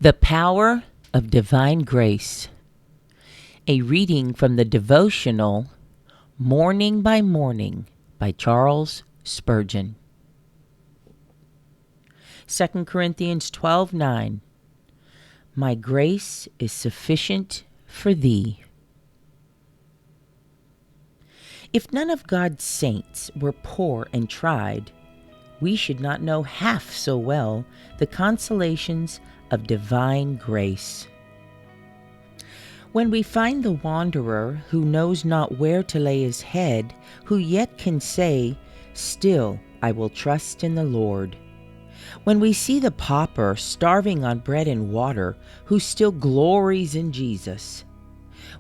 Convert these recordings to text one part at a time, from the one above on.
The Power of Divine Grace. A reading from the devotional Morning by Morning by Charles Spurgeon. 2 Corinthians 12:9. My grace is sufficient for thee. If none of God's saints were poor and tried, we should not know half so well the consolations of divine grace. When we find the wanderer who knows not where to lay his head, who yet can say, "Still I will trust in the Lord." When we see the pauper starving on bread and water, who still glories in Jesus.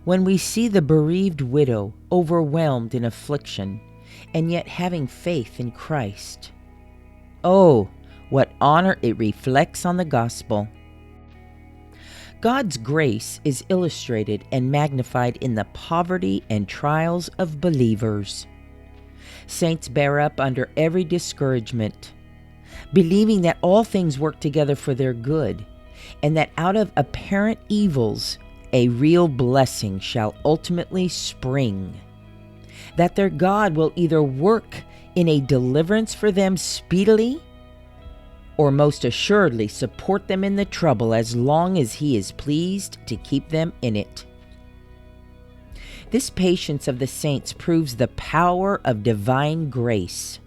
When we see the bereaved widow overwhelmed in affliction, and yet having faith in Christ. Oh, what honor it reflects on the gospel. God's grace is illustrated and magnified in the poverty and trials of believers. Saints bear up under every discouragement, believing that all things work together for their good, and that out of apparent evils a real blessing shall ultimately spring, that their God will either work in a deliverance for them speedily, or most assuredly support them in the trouble as long as He is pleased to keep them in it. This patience of the saints proves the power of divine grace.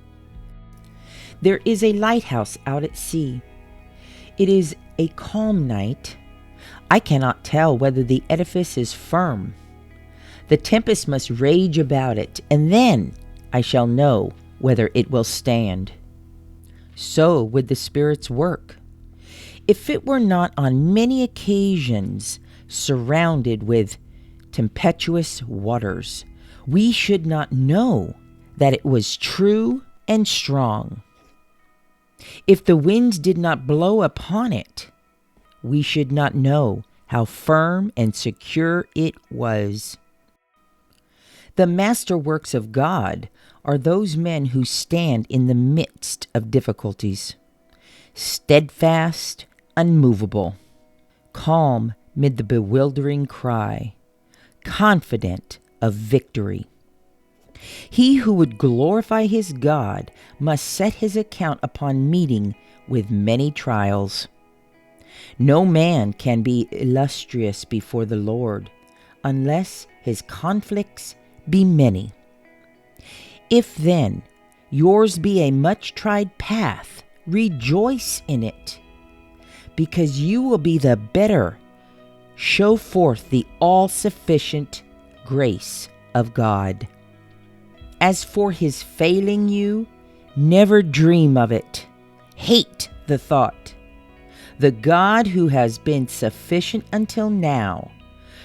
There is a lighthouse out at sea. It is a calm night. I cannot tell whether the edifice is firm. The tempest must rage about it, and then I shall know whether it will stand. So would the Spirit's work. If it were not on many occasions surrounded with tempestuous waters, we should not know that it was true and strong. If the winds did not blow upon it, we should not know how firm and secure it was. The masterworks of God are those men who stand in the midst of difficulties, steadfast, unmovable, calm mid the bewildering cry, confident of victory. He who would glorify his God must set his account upon meeting with many trials. No man can be illustrious before the Lord unless his conflicts be many. If then yours be a much tried path, rejoice in it, because you will be the better show forth the all-sufficient grace of God. As for His failing you, never dream of it. Hate the thought. The God who has been sufficient until now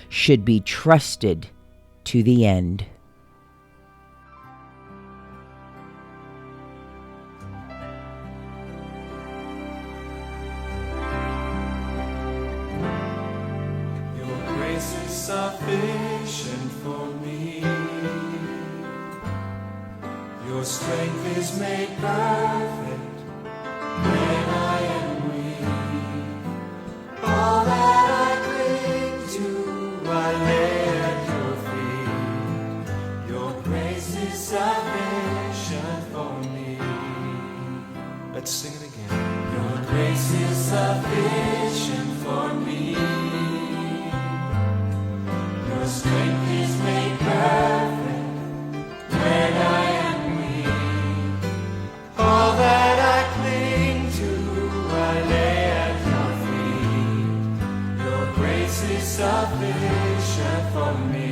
should be trusted to the end. Sufficient for me. Your strength is made perfect when I am weak. All that I cling to, I lay at your feet. Your grace is sufficient for me. Let's sing it again. Your grace is sufficient for me. Your strength is made perfect when I am weak. All that I cling to, I lay at your feet. Your grace is sufficient for me.